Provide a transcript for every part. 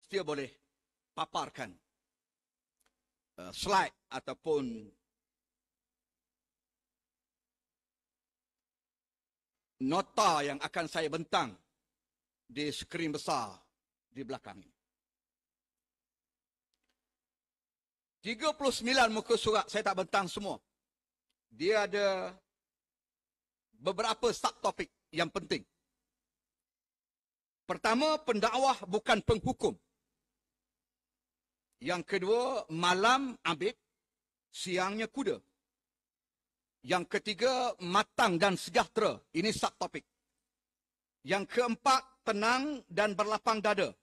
Dia boleh paparkan slide ataupun nota yang akan saya bentang di skrin besar di belakang ini. 39 muka surat, saya tak bentang semua. Dia ada beberapa subtopik yang penting. Pertama, pendakwah bukan penghukum. Yang kedua, malam abid, siangnya kuda. Yang ketiga, matang dan sejahtera. Ini subtopik. Yang keempat, tenang dan berlapang dada.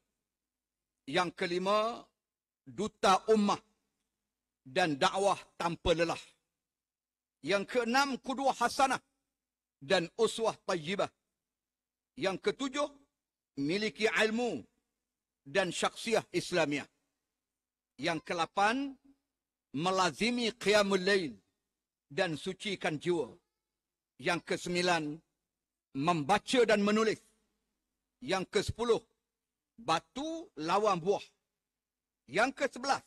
Yang kelima, duta ummah dan dakwah tanpa lelah. Yang keenam, qudwah hasanah dan uswah tayyibah. Yang ketujuh, miliki ilmu dan syakhsiah Islamiah. Yang ke-8, melazimi qiyamul lail dan sucikan jiwa. Yang ke-9, membaca dan menulis. Yang ke-10, batu lawan buah. Yang ke-11,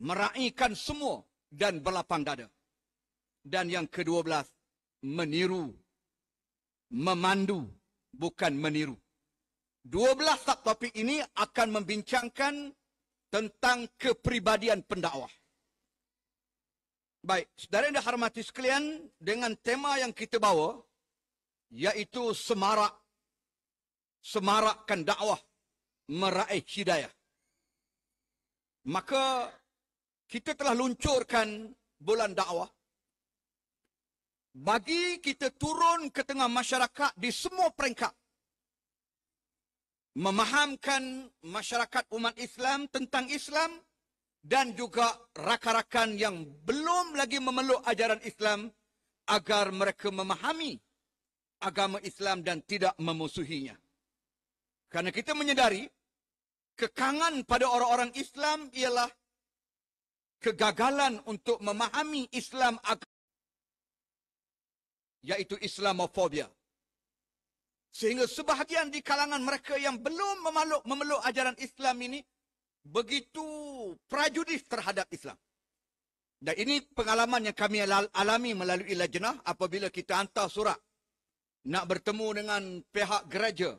meraihkan semua dan berlapang dada. Dan yang ke-12, meniru, memandu, bukan meniru. 12 subtopik ini akan membincangkan tentang kepribadian pendakwah. Baik, saudara yang dihormati sekalian, dengan tema yang kita bawa, yaitu semarakkan dakwah, meraih hidayah. Maka kita telah luncurkan bulan dakwah bagi kita turun ke tengah masyarakat di semua peringkat, memahamkan masyarakat umat Islam tentang Islam dan juga rakan-rakan yang belum lagi memeluk ajaran Islam agar mereka memahami agama Islam dan tidak memusuhinya. Karena kita menyadari kekangan pada orang-orang Islam ialah kegagalan untuk memahami Islam, yaitu Islamofobia. Sehingga sebahagian di kalangan mereka yang belum memeluk ajaran Islam ini begitu prejudis terhadap Islam. Dan ini pengalaman yang kami alami melalui lajnah apabila kita hantar surat nak bertemu dengan pihak gereja,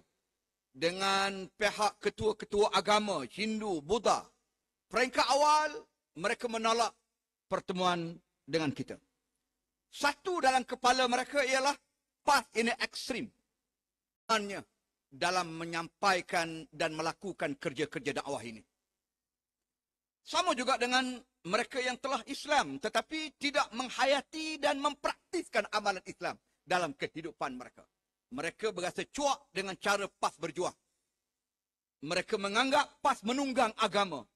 dengan pihak ketua-ketua agama, Hindu, Buddha. Peringkat awal, mereka menolak pertemuan dengan kita. Satu dalam kepala mereka ialah PAS ini ekstrim dalam menyampaikan dan melakukan kerja-kerja dakwah ini. Sama juga dengan mereka yang telah Islam tetapi tidak menghayati dan mempraktiskan amalan Islam dalam kehidupan mereka. Mereka berasa cuak dengan cara PAS berjuang. Mereka menganggap PAS menunggang agama,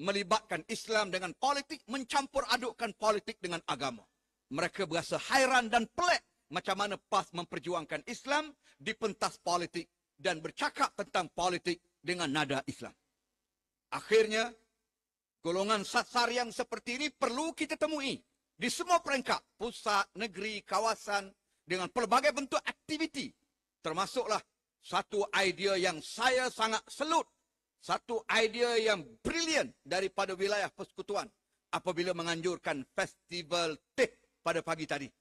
melibatkan Islam dengan politik, mencampur adukkan politik dengan agama. Mereka berasa hairan dan pelik macam mana PAS memperjuangkan Islam di pentas politik dan bercakap tentang politik dengan nada Islam. Akhirnya, golongan sasar yang seperti ini perlu kita temui di semua peringkat, pusat, negeri, kawasan, dengan pelbagai bentuk aktiviti. Termasuklah satu idea yang saya sangat selut, satu idea yang brilian daripada wilayah persekutuan apabila menganjurkan festival teh pada pagi tadi.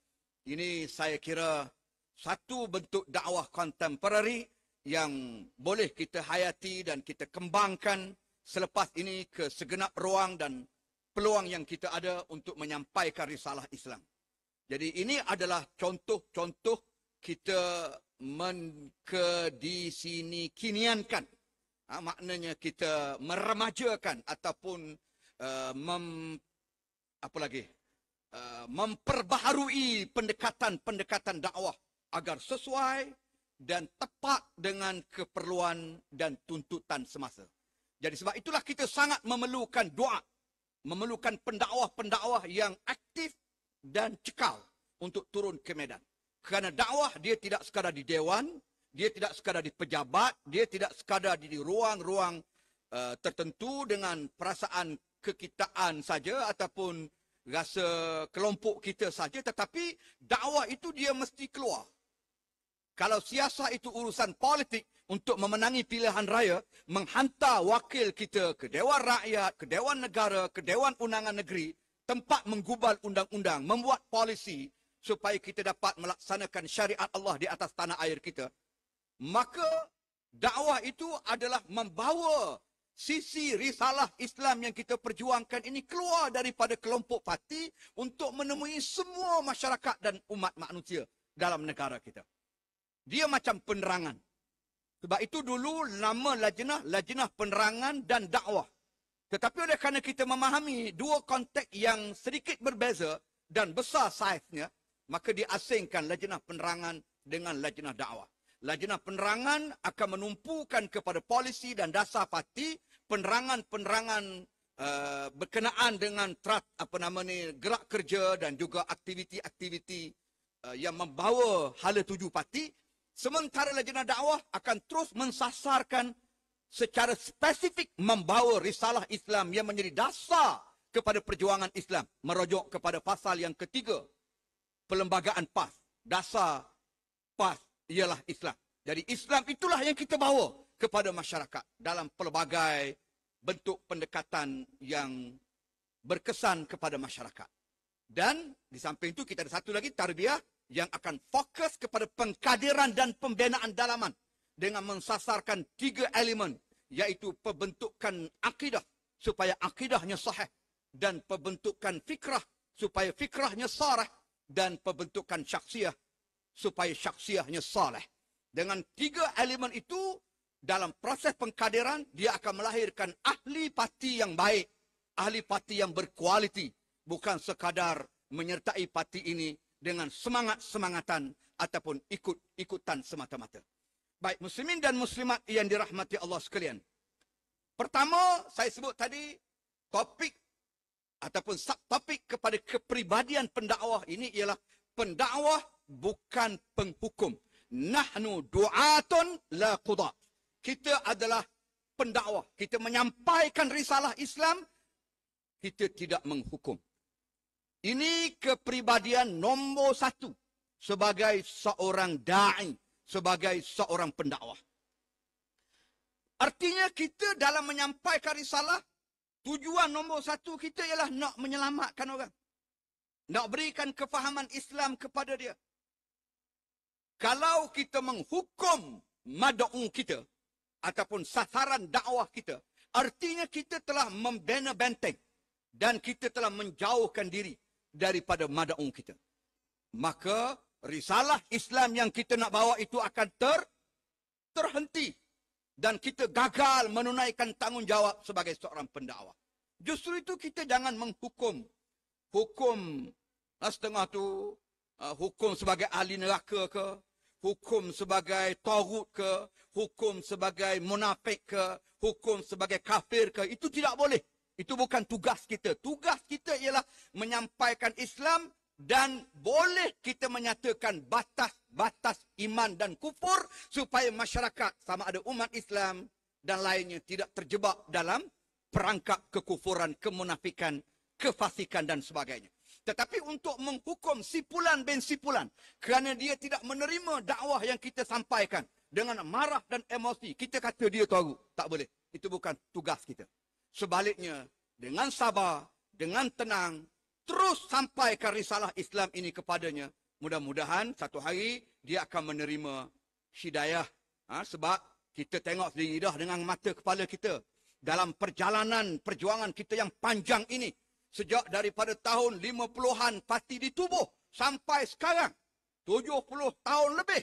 Ini saya kira satu bentuk dakwah kontemporari yang boleh kita hayati dan kita kembangkan selepas ini ke segenap ruang dan peluang yang kita ada untuk menyampaikan risalah Islam. Jadi ini adalah contoh-contoh kita menkedisini-kiniankan. Maknanya kita meremajakan ataupun memperbaharui pendekatan dakwah agar sesuai dan tepat dengan keperluan dan tuntutan semasa. Jadi sebab itulah kita sangat memerlukan doa, memerlukan pendakwah-pendakwah yang aktif dan cekal untuk turun ke medan. Kerana dakwah dia tidak sekadar di dewan, dia tidak sekadar di pejabat, dia tidak sekadar di ruang-ruang tertentu dengan perasaan kekitaan saja ataupun rasa kelompok kita saja, tetapi dakwah itu dia mesti keluar. Kalau siasat itu urusan politik, untuk memenangi pilihan raya, menghantar wakil kita ke Dewan Rakyat, ke Dewan Negara, ke Dewan Undangan Negeri, tempat menggubal undang-undang, membuat polisi supaya kita dapat melaksanakan syariat Allah di atas tanah air kita, maka dakwah itu adalah membawa sisi risalah Islam yang kita perjuangkan ini keluar daripada kelompok parti untuk menemui semua masyarakat dan umat manusia dalam negara kita. Dia macam penerangan. Sebab itu dulu nama lajnah penerangan dan dakwah. Tetapi oleh kerana kita memahami dua konteks yang sedikit berbeza dan besar saiznya, maka diasingkan lajnah penerangan dengan lajnah dakwah. Lajnah penerangan akan menumpukan kepada polisi dan dasar parti penerangan-penerangan berkenaan dengan gerak kerja dan juga aktiviti-aktiviti yang membawa hala tuju parti. Sementara lajnah dakwah akan terus mensasarkan secara spesifik membawa risalah Islam yang menjadi dasar kepada perjuangan Islam. Merujuk kepada pasal yang ketiga, Perlembagaan PAS. Dasar PAS ialah Islam. Jadi Islam itulah yang kita bawa kepada masyarakat dalam pelbagai bentuk pendekatan yang berkesan kepada masyarakat. Dan di samping itu kita ada satu lagi, tarbiyah, yang akan fokus kepada pengkaderan dan pembinaan dalaman dengan mensasarkan 3 elemen, iaitu pembentukan akidah supaya akidahnya sahih, dan pembentukan fikrah supaya fikrahnya sarah, dan pembentukan syakhsiah supaya syakhsiahnya saleh. Dengan 3 elemen itu, dalam proses pengkaderan, dia akan melahirkan ahli parti yang baik, ahli parti yang berkualiti, bukan sekadar menyertai parti ini dengan semangat-semangatan ataupun ikut-ikutan semata-mata. Baik, muslimin dan muslimat yang dirahmati Allah sekalian. Pertama, saya sebut tadi, topik ataupun subtopik kepada kepribadian pendakwah ini ialah pendakwah bukan penghukum. Nahnu du'atun la qudat. Kita adalah pendakwah. Kita menyampaikan risalah Islam, kita tidak menghukum. Ini kepribadian nombor 1 sebagai seorang da'i, sebagai seorang pendakwah. Artinya kita dalam menyampaikan risalah, tujuan nombor 1 kita ialah nak menyelamatkan orang. Nak berikan kefahaman Islam kepada dia. Kalau kita menghukum mad'u kita, ataupun sasaran dakwah kita, artinya kita telah membina benteng dan kita telah menjauhkan diri daripada mad'u kita. Maka risalah Islam yang kita nak bawa itu akan terhenti dan kita gagal menunaikan tanggungjawab sebagai seorang pendakwah. Justru itu kita jangan menghukum. Hukum setengah tu, hukum sebagai ahli neraka ke, hukum sebagai taghut ke, hukum sebagai munafik ke, hukum sebagai kafir ke, itu tidak boleh. Itu bukan tugas kita. Tugas kita ialah menyampaikan Islam dan boleh kita menyatakan batas-batas iman dan kufur supaya masyarakat sama ada umat Islam dan lainnya tidak terjebak dalam perangkap kekufuran, kemunafikan, kefasikan dan sebagainya. Tetapi untuk menghukum sipulan bin sipulan kerana dia tidak menerima dakwah yang kita sampaikan dengan marah dan emosi, kita kata dia tahu, tak boleh. Itu bukan tugas kita. Sebaliknya, dengan sabar, dengan tenang, terus sampaikan risalah Islam ini kepadanya. Mudah-mudahan satu hari dia akan menerima hidayah. Sebab kita tengok sendiri dah dengan mata kepala kita. Dalam perjalanan perjuangan kita yang panjang ini, sejak daripada tahun 50-an parti ditubuh sampai sekarang, 70 tahun lebih,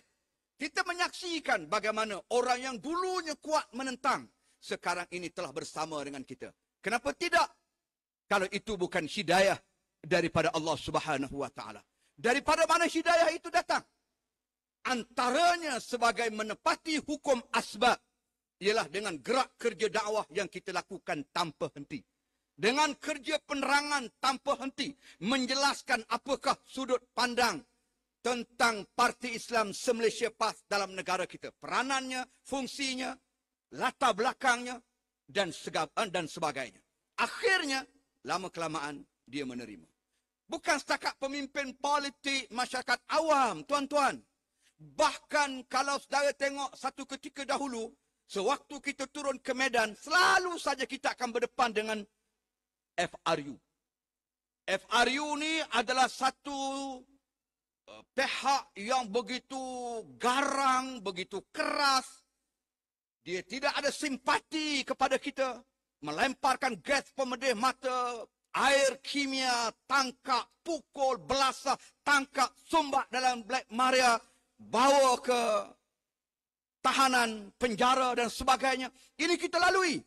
kita menyaksikan bagaimana orang yang dulunya kuat menentang, sekarang ini telah bersama dengan kita. Kenapa tidak? Kalau itu bukan hidayah daripada Allah Subhanahu wa taala. Daripada mana hidayah itu datang? Antaranya sebagai menepati hukum asbab, ialah dengan gerak kerja dakwah yang kita lakukan tanpa henti. Dengan kerja penerangan tanpa henti, menjelaskan apakah sudut pandang tentang Parti Islam se-Malaysia PAS dalam negara kita. Peranannya, fungsinya, latar belakangnya, dan sebagainya. Akhirnya, lama-kelamaan dia menerima. Bukan setakat pemimpin politik masyarakat awam, tuan-tuan. Bahkan kalau saudara tengok satu ketika dahulu, sewaktu kita turun ke medan, selalu saja kita akan berdepan dengan FRU. FRU ni adalah satu pihak yang begitu garang, begitu keras. Dia tidak ada simpati kepada kita. Melemparkan gas pemedih mata, air kimia, tangkap, pukul, belasah, tangkap, sumbak dalam Black Maria, bawa ke tahanan, penjara dan sebagainya. Ini kita lalui.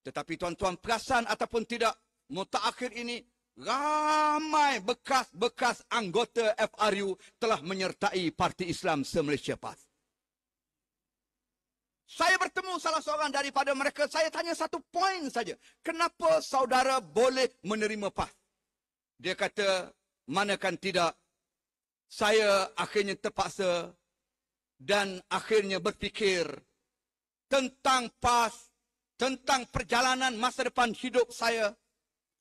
Tetapi tuan-tuan perasan ataupun tidak, mutakhir ini ramai bekas-bekas anggota FRU telah menyertai Parti Islam se-Malaysia PAS. Saya bertemu salah seorang daripada mereka, saya tanya satu poin saja. Kenapa saudara boleh menerima PAS? Dia kata, manakan tidak, saya akhirnya terpaksa dan akhirnya berfikir tentang PAS, tentang perjalanan masa depan hidup saya.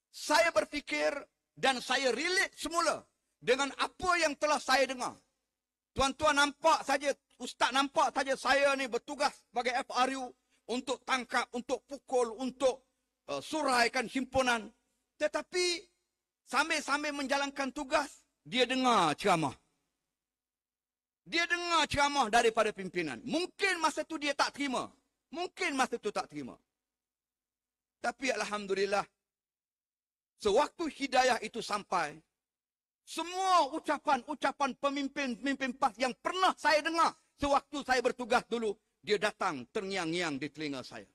Saya berfikir dan saya relate semula dengan apa yang telah saya dengar. Tuan-tuan nampak saja, ustaz nampak saja saya ni bertugas sebagai FRU untuk tangkap, untuk pukul, untuk suraikan himpunan. Tetapi sambil-sambil menjalankan tugas, dia dengar ceramah. Dia dengar ceramah daripada pimpinan. Mungkin masa tu dia tak terima. Mungkin masa tu tak terima. Tapi alhamdulillah, sewaktu hidayah itu sampai, semua ucapan-ucapan pemimpin-pemimpin PAS yang pernah saya dengar sewaktu saya bertugas dulu, dia datang terngiang-ngiang di telinga saya.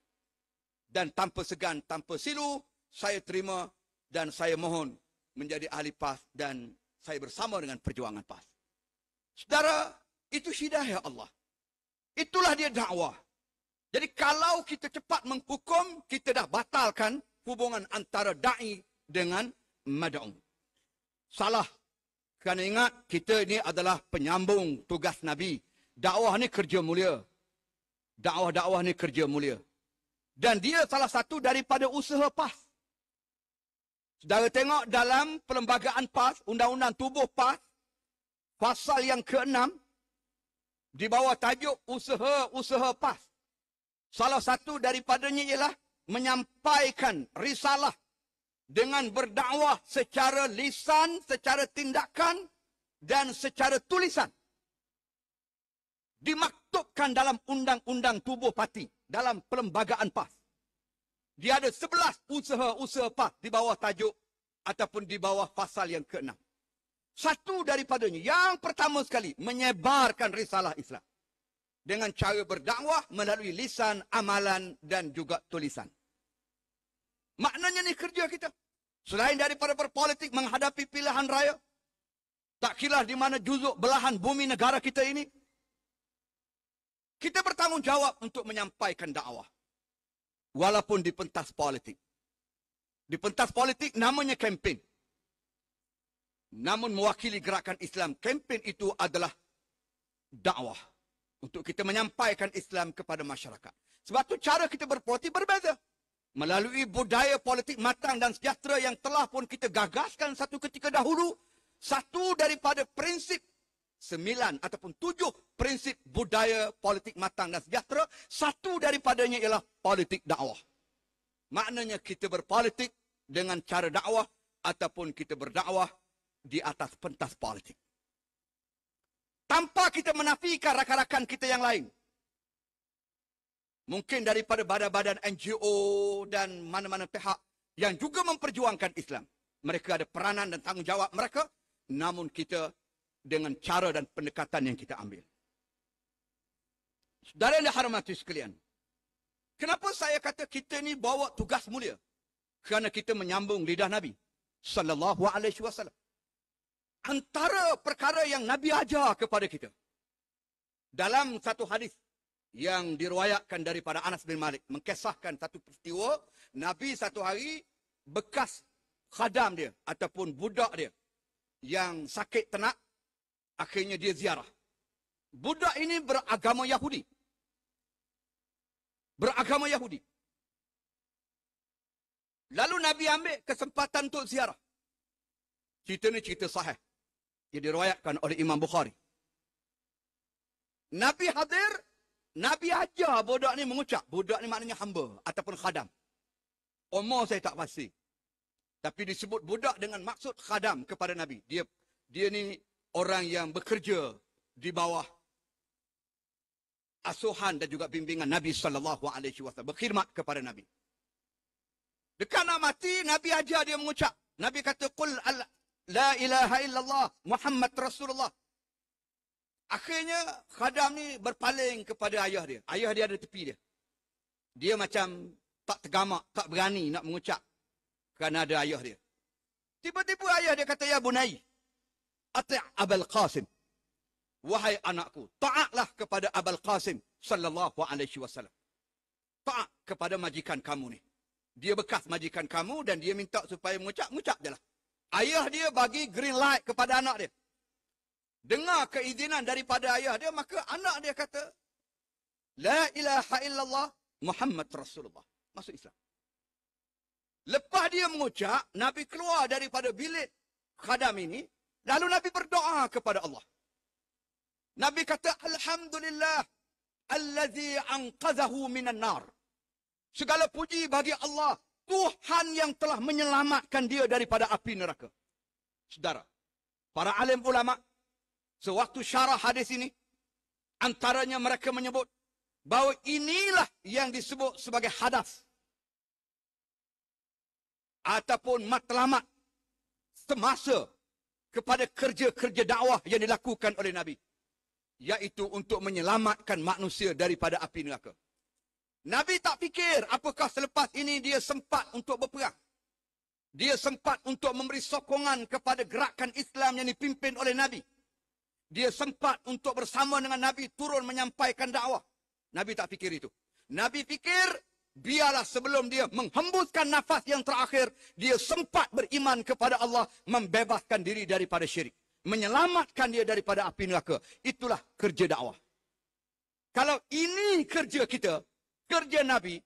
Dan tanpa segan, tanpa silu, saya terima dan saya mohon menjadi ahli PAS dan saya bersama dengan perjuangan PAS. Saudara, itu hidayah Allah. Itulah dia dakwah. Jadi kalau kita cepat menghukum, kita dah batalkan hubungan antara da'i dengan mad'u. Salah. Kerana ingat, kita ini adalah penyambung tugas Nabi. Dakwah ni kerja mulia. Dakwah-dakwah ni kerja mulia. Dan dia salah satu daripada usaha PAS. Saudara tengok dalam perlembagaan PAS, Undang-Undang Tubuh PAS, pasal yang ke-6, di bawah tajuk usaha-usaha PAS. Salah satu daripadanya ialah menyampaikan risalah dengan berdakwah secara lisan, secara tindakan dan secara tulisan. Dimaktubkan dalam Undang-Undang Tubuh Parti, dalam perlembagaan PAS. Dia ada 11 usaha-usaha PAS di bawah tajuk ataupun di bawah pasal yang ke-6. Satu daripadanya, yang pertama sekali, menyebarkan risalah Islam. Dengan cara berdakwah melalui lisan, amalan dan juga tulisan. Maknanya ni kerja kita. Selain daripada berpolitik menghadapi pilihan raya, tak kira di mana juzuk belahan bumi negara kita ini, kita bertanggungjawab untuk menyampaikan dakwah. Walaupun di pentas politik. Di pentas politik namanya kempen. Namun mewakili gerakan Islam, kempen itu adalah dakwah. Untuk kita menyampaikan Islam kepada masyarakat. Sebab tu cara kita berpolitik berbeza. Melalui budaya politik matang dan sejahtera yang telah pun kita gagaskan satu ketika dahulu, satu daripada prinsip 9 ataupun 7 prinsip budaya politik matang dan sejahtera, satu daripadanya ialah politik dakwah. Maknanya kita berpolitik dengan cara dakwah ataupun kita berdakwah di atas pentas politik. Tanpa kita menafikan rakan-rakan kita yang lain. Mungkin daripada badan-badan NGO dan mana-mana pihak yang juga memperjuangkan Islam. Mereka ada peranan dan tanggungjawab mereka. Namun kita dengan cara dan pendekatan yang kita ambil. Saudara yang dihormati sekalian. Kenapa saya kata kita ni bawa tugas mulia? Kerana kita menyambung lidah Nabi sallallahu alaihi wasallam. Antara perkara yang Nabi ajar kepada kita. Dalam satu hadis yang diriwayatkan daripada Anas bin Malik, mengkisahkan satu peristiwa, Nabi satu hari bekas khadam dia ataupun budak dia yang sakit tenak, akhirnya dia ziarah. Budak ini beragama Yahudi. Beragama Yahudi. Lalu Nabi ambil kesempatan untuk ziarah. Cerita ni cerita sahih. Ia diriwayatkan oleh Imam Bukhari. Nabi hadir, Nabi ajar budak ni mengucap. Budak ni maknanya hamba ataupun khadam. Umur saya tak pasti. Tapi disebut budak dengan maksud khadam kepada Nabi. Dia ni orang yang bekerja di bawah asuhan dan juga bimbingan Nabi SAW. Berkhidmat kepada Nabi. Dekat nak mati, Nabi ajar dia mengucap. Nabi kata, Qul la ilaha illallah Muhammad Rasulullah. Akhirnya, khadam ni berpaling kepada ayah dia. Ayah dia ada tepi dia. Dia macam tak tergamak, tak berani nak mengucap. Kerana ada ayah dia. Tiba-tiba ayah dia kata, Ya bunai, ati' Abul Qasim. Wahai anakku, ta'atlah kepada Abul Qasim sallallahu alaihi wasallam. Ta'at kepada majikan kamu ni. Dia bekas majikan kamu dan dia minta supaya mengucap je lah. Ayah dia bagi green light kepada anak dia. Dengar keizinan daripada ayah dia, maka anak dia kata, La ilaha illallah Muhammad Rasulullah. Masuk Islam. Lepas dia mengucap, Nabi keluar daripada bilik khadam ini, lalu Nabi berdoa kepada Allah. Nabi kata, Alhamdulillah, allazi anqazahu minan nar. Segala puji bagi Allah, Tuhan yang telah menyelamatkan dia daripada api neraka. Saudara, para alim ulama, sewaktu syarah hadis ini, antaranya mereka menyebut bahawa inilah yang disebut sebagai hadas ataupun matlamat semasa kepada kerja-kerja dakwah yang dilakukan oleh Nabi, iaitu untuk menyelamatkan manusia daripada api neraka. Nabi tak fikir apakah selepas ini dia sempat untuk berperang. Dia sempat untuk memberi sokongan kepada gerakan Islam yang dipimpin oleh Nabi. Dia sempat untuk bersama dengan Nabi turun menyampaikan dakwah. Nabi tak fikir itu. Nabi fikir, biarlah sebelum dia menghembuskan nafas yang terakhir, dia sempat beriman kepada Allah, membebaskan diri daripada syirik. Menyelamatkan dia daripada api neraka. Itulah kerja dakwah. Kalau ini kerja kita, kerja Nabi,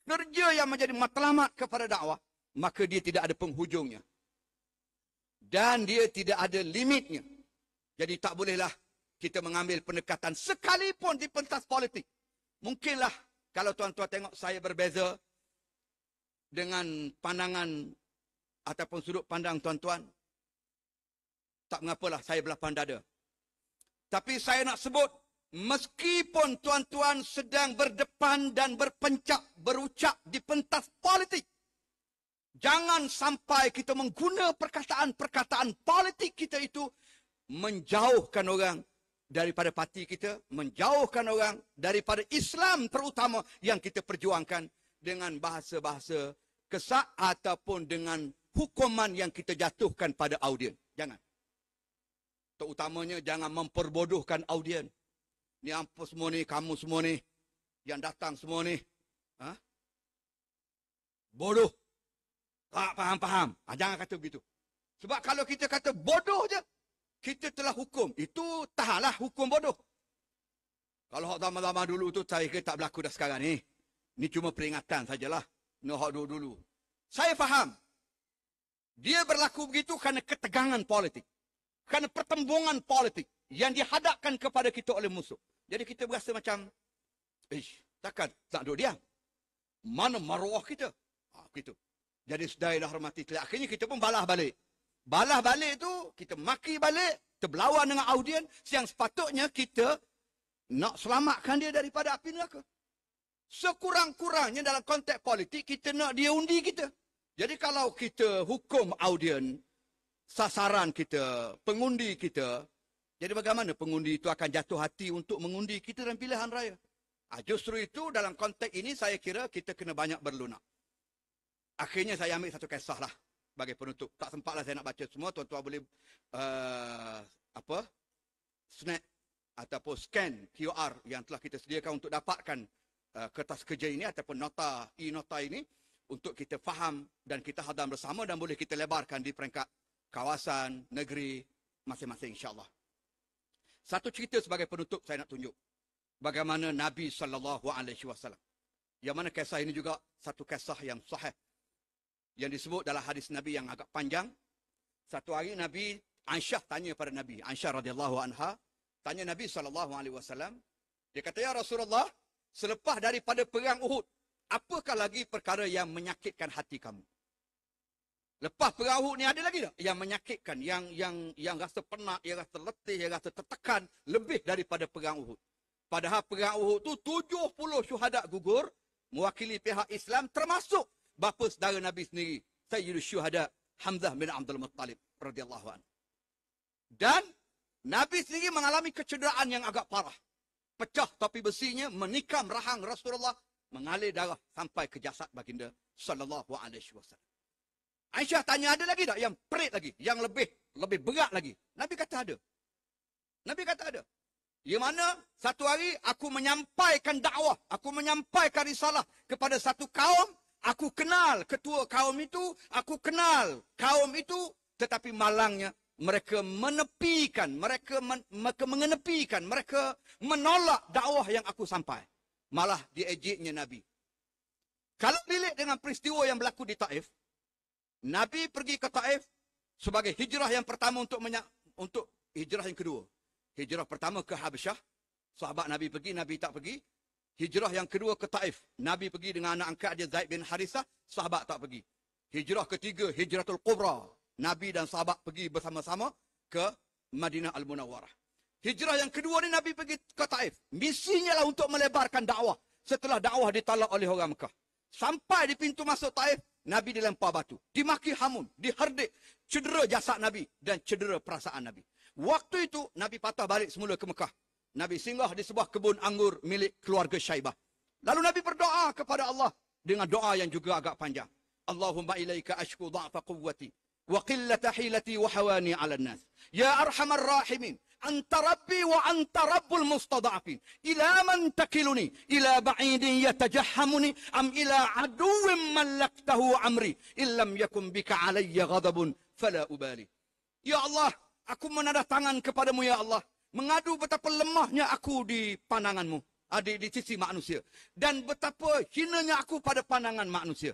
kerja yang menjadi matlamat kepada dakwah, maka dia tidak ada penghujungnya. Dan dia tidak ada limitnya. Jadi tak bolehlah kita mengambil pendekatan sekalipun di pentas politik. Mungkinlah kalau tuan-tuan tengok saya berbeza dengan pandangan ataupun sudut pandang tuan-tuan, tak mengapalah saya berlapang dada. Tapi saya nak sebut, meskipun tuan-tuan sedang berdepan dan berpencak, berucap di pentas politik, jangan sampai kita mengguna perkataan-perkataan politik kita itu menjauhkan orang daripada parti kita, menjauhkan orang daripada Islam terutama yang kita perjuangkan dengan bahasa-bahasa kesak ataupun dengan hukuman yang kita jatuhkan pada audien. Jangan. Terutamanya jangan memperbodohkan audien. Ni apa semua ni, kamu semua ni, yang datang semua ni. Ha? Bodoh. Tak faham-faham. Jangan kata begitu. Sebab kalau kita kata bodoh je, kita telah hukum. Itu tahanlah hukum bodoh. Kalau hak zaman-zaman dulu tu, saya kira tak berlaku dah sekarang ni. Ni cuma peringatan sajalah. Ni hak dulu-dulu. Saya faham. Dia berlaku begitu kerana ketegangan politik. Kerana pertembungan politik yang dihadapkan kepada kita oleh musuh. Jadi kita berasa macam, takkan tak duduk diam. Mana maruah kita? Begitu. Jadi sedailah hormati. Akhirnya kita pun balas balik. Balas balik tu, kita maki balik, kita berlawan dengan audien, yang sepatutnya kita nak selamatkan dia daripada api neraka. Sekurang-kurangnya dalam konteks politik, kita nak dia undi kita. Jadi kalau kita hukum audien, sasaran kita, pengundi kita, jadi bagaimana pengundi itu akan jatuh hati untuk mengundi kita dalam pilihan raya? Justru itu dalam konteks ini saya kira kita kena banyak berlunak. Akhirnya saya ambil satu kisah lah sebagai penutup. Tak sempatlah saya nak baca semua. Tuan-tuan boleh snap ataupun scan QR yang telah kita sediakan untuk dapatkan kertas kerja ini ataupun nota e-nota ini untuk kita faham dan kita hadam bersama dan boleh kita lebarkan di peringkat kawasan, negeri masing-masing insya-Allah. Satu cerita sebagai penutup saya nak tunjuk bagaimana Nabi SAW. Yang mana kisah ini juga satu kisah yang sahih yang disebut dalam hadis Nabi yang agak panjang. Satu hari Nabi, Aisyah tanya pada Nabi, Aisyah radhiyallahu anha, Tanya Nabi SAW. Dia kata, ya Rasulullah, selepas daripada perang Uhud, apakah lagi perkara yang menyakitkan hati kamu? Lepas perang Uhud ni ada lagi tak yang menyakitkan, yang rasa penat, yang rasa letih, yang rasa tertekan lebih daripada perang Uhud? Padahal perang Uhud tu 70 syuhada gugur mewakili pihak Islam, termasuk bapa saudara Nabi sendiri, Sayyidul Syuhada Hamzah bin Abdul Muttalib radhiyallahu anhu. Dan Nabi sendiri mengalami kecederaan yang agak parah. Pecah topi besinya, menikam rahang Rasulullah, mengalir darah sampai ke jasad baginda sallallahu alaihi wasallam. Aisyah tanya, ada lagi tak yang perit lagi, yang lebih berat lagi? Nabi kata ada. Nabi kata ada. Yang mana satu hari aku menyampaikan dakwah, aku menyampaikan risalah kepada satu kaum, aku kenal ketua kaum itu, aku kenal kaum itu, tetapi malangnya mereka menepikan, mereka mengenepikan, mereka menolak dakwah yang aku sampai. Malah diejeknya Nabi. Kalau dilihat dengan peristiwa yang berlaku di Taif, Nabi pergi ke Taif sebagai hijrah yang pertama untuk hijrah yang kedua. Hijrah pertama ke Habasyah, sahabat Nabi pergi, Nabi tak pergi. Hijrah yang kedua ke Taif, Nabi pergi dengan anak angkat dia Zaid bin Harithah, sahabat tak pergi. Hijrah ketiga, Hijratul Kubra, Nabi dan sahabat pergi bersama-sama ke Madinah Al-Munawwarah. Hijrah yang kedua ni Nabi pergi ke Taif. Misinya lah untuk melebarkan dakwah setelah dakwah ditolak oleh orang Mekah. Sampai di pintu masuk Taif, Nabi dilempar batu, dimaki hamun, diherdik, cedera jasad Nabi dan cedera perasaan Nabi. Waktu itu Nabi patah balik semula ke Mekah. Nabi singgah di sebuah kebun anggur milik keluarga Syaibah. Lalu Nabi berdoa kepada Allah dengan doa yang juga agak panjang. Allahumma ilaika ashku dha'fa quwwati wa qillata hilati wa hawani 'ala an-nas. Ya arhamar rahimin, anta rabbi wa anta rabbul mustada'afin. Ila man takiluni, ila ba'idin yatajahhamuni, am ila aduwwin mallaktahu amri, illam yakun bika alayya ghadabun fala ubali. Ya Allah, aku menadah tangan kepadamu ya Allah, mengadu betapa lemahnya aku di pandanganmu, di sisi manusia, dan betapa hinanya aku pada pandangan manusia,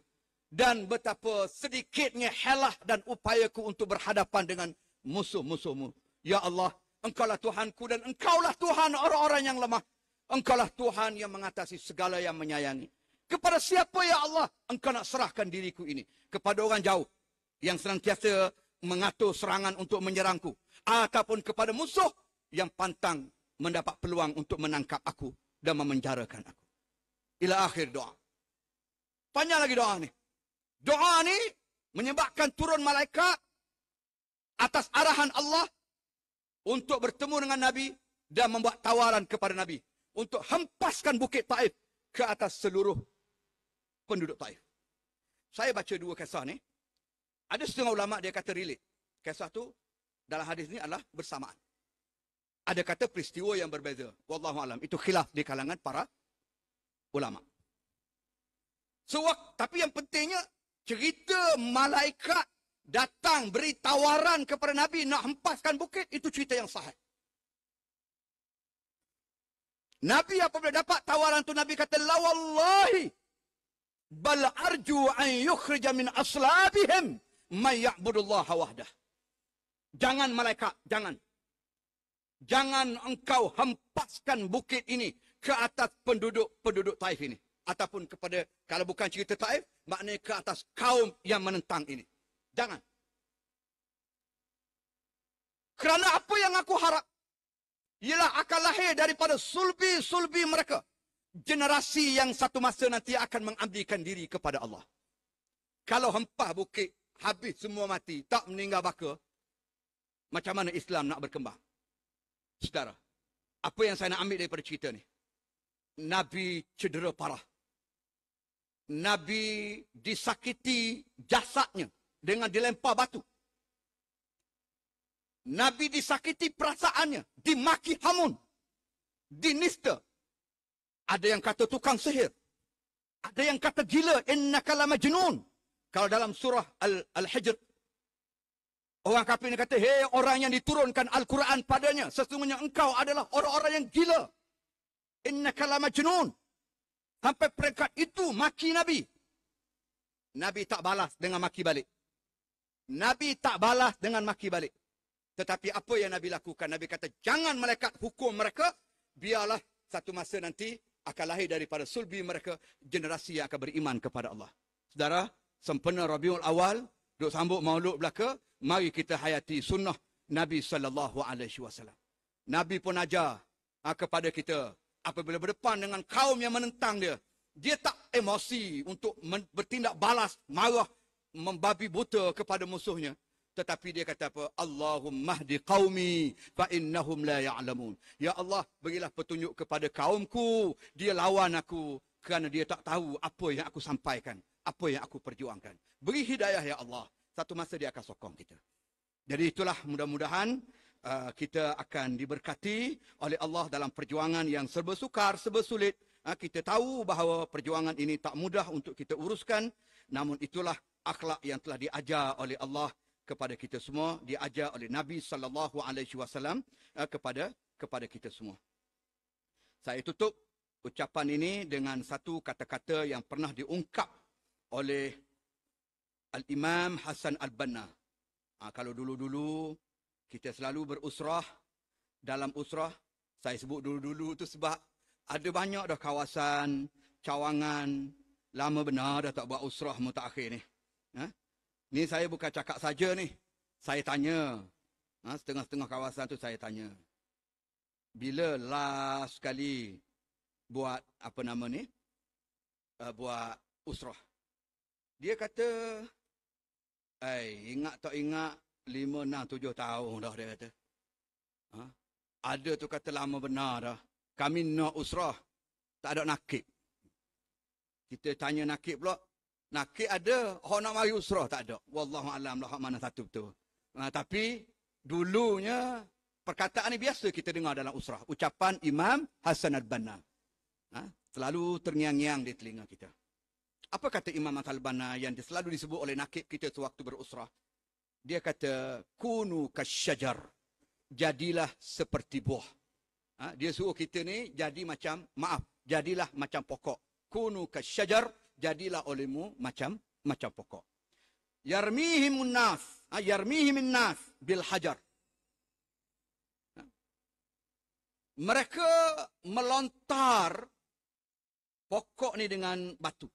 dan betapa sedikitnya helah dan upayaku untuk berhadapan dengan musuh-musuhmu. Ya Allah, Engkaulah Tuhanku dan Engkaulah Tuhan orang-orang yang lemah. Engkaulah Tuhan yang mengatasi segala yang menyayangi. Kepada siapa ya Allah Engkau nak serahkan diriku ini? Kepada orang jauh yang senantiasa mengatur serangan untuk menyerangku, ataupun kepada musuh yang pantang mendapat peluang untuk menangkap aku dan memenjarakan aku. Ila akhir doa. Panjang lagi doa ni. Doa ni menyebabkan turun malaikat atas arahan Allah untuk bertemu dengan Nabi dan membuat tawaran kepada Nabi untuk hempaskan bukit Taif ke atas seluruh penduduk Taif. Saya baca dua kisah ni. Ada setengah ulama dia kata relate. Kisah tu dalam hadis ni adalah bersamaan. Ada kata peristiwa yang berbeza. Wallahu alam. Itu khilaf di kalangan para ulama. Tapi yang pentingnya cerita malaikat datang beri tawaran kepada Nabi nak hempaskan bukit, itu cerita yang sahih. Nabi apabila dapat tawaran tu, Nabi kata, la wallahi bal arju an yukhrija min aslabihim may ya'budullaha wahdah. Jangan malaikat, jangan. Jangan engkau hempaskan bukit ini ke atas penduduk Taif ini. Ataupun kepada, kalau bukan cerita Taif, maknanya ke atas kaum yang menentang ini. Jangan. Kerana apa yang aku harap, ialah akan lahir daripada sulbi-sulbi mereka. Generasi yang satu masa nanti akan mengabdikan diri kepada Allah. Kalau hempah bukit, habis semua mati, tak meninggal baka, macam mana Islam nak berkembang? Saudara, apa yang saya nak ambil daripada cerita ni? Nabi cedera parah. Nabi disakiti jasadnya dengan dilempar batu. Nabi disakiti perasaannya, dimaki hamun, dinista. Ada yang kata tukang sihir. Ada yang kata gila, innaka lamajnun. Kalau dalam surah Al-Hijr, orang kafir ini kata, hei orang yang diturunkan Al-Quran padanya, sesungguhnya engkau adalah orang-orang yang gila. Innaka lamajnun. Sampai peringkat itu maki Nabi. Nabi tak balas dengan maki balik. Nabi tak balas dengan maki balik. Tetapi apa yang Nabi lakukan? Nabi kata, jangan malaikat hukum mereka, biarlah satu masa nanti akan lahir daripada sulbi mereka generasi yang akan beriman kepada Allah. Saudara, sempena Rabiul Awal, duk sambut Maulud belaka, mari kita hayati sunnah Nabi SAW. Nabi pun ajar kepada kita, apabila berdepan dengan kaum yang menentang dia, dia tak emosi untuk bertindak balas, marah, membabi buta kepada musuhnya. Tetapi dia kata apa? Allahumma hdi qaumi fa innahum la ya'lamun. Ya Allah, berilah petunjuk kepada kaumku. Dia lawan aku kerana dia tak tahu apa yang aku sampaikan, apa yang aku perjuangkan. Beri hidayah ya Allah. Satu masa dia akan sokong kita. Jadi itulah, mudah-mudahan kita akan diberkati oleh Allah dalam perjuangan yang serba sukar, serba sulit. Kita tahu bahawa perjuangan ini tak mudah untuk kita uruskan. Namun itulah akhlak yang telah diajar oleh Allah kepada kita semua, diajar oleh Nabi SAW kepada kita semua. Saya tutup ucapan ini dengan satu kata-kata yang pernah diungkap oleh Al-Imam Hasan Al-Banna. Kalau dulu-dulu kita selalu berusrah, dalam usrah, saya sebut dulu-dulu tu sebab ada banyak dah kawasan, cawangan, lama benar dah tak buat usrah mutakhir ni. Ni saya bukan cakap saja ni. Saya tanya. Setengah-setengah kawasan tu saya tanya. Bila last kali buat apa nama ni? Buat usrah. Dia kata, ingat tak ingat 5, 6, 7 tahun dah dia kata. Ada tu kata lama benar dah. Kami nak usrah. Tak ada nakib. Kita tanya nakib pula. Nakib ada, orang nak mari usrah tak ada. Wallahualam lah mana satu betul. Tapi dulunya perkataan ni biasa kita dengar dalam usrah. Ucapan Imam Hasan Al-Banna. Selalu terngiang-ngiang di telinga kita. Apa kata Imam Hasan Al-Banna yang selalu disebut oleh nakib kita sewaktu berusrah? Dia kata, kunu kasyajar. Jadilah seperti buah. Dia suruh kita ni jadi macam, jadilah macam pokok. Kunu kasyajar. Jadilah olehmu macam pokok. Yarmihimun nas bil hajar. Mereka melontar pokok ni dengan batu.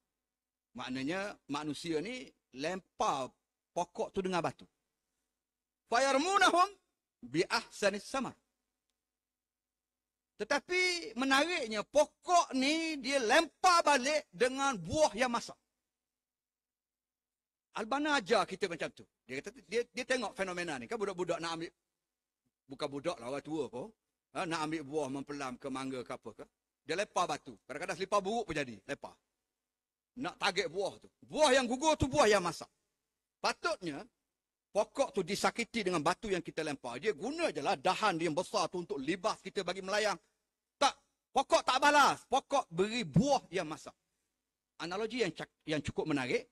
Maknanya manusia ni lempar pokok tu dengan batu. Fayarmunahum bi ahsanis samar. Tetapi menariknya, pokok ni dia lempar balik dengan buah yang masak. Al-Banna ajar kita macam tu. Dia kata, dia tengok fenomena ni. Kan budak-budak nak ambil, bukan budak lah, orang tua pun. Nak ambil buah mempelam ke mangga ke apa ke. Dia lempar batu. Kadang-kadang selipar buruk pun jadi. Lempar. Nak target buah tu. Buah yang gugur tu buah yang masak. Patutnya, pokok tu disakiti dengan batu yang kita lempar. Dia guna je lah dahan dia yang besar tu untuk libas kita bagi melayang. Tak. Pokok tak balas. Pokok beri buah yang masak. Analogi yang cukup menarik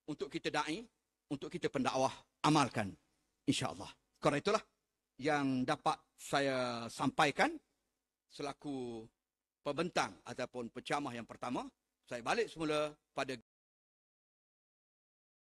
untuk kita da'i, untuk kita pendakwah amalkan. InsyaAllah. Kerana itulah yang dapat saya sampaikan selaku pembentang ataupun penceramah yang pertama. Saya balik semula pada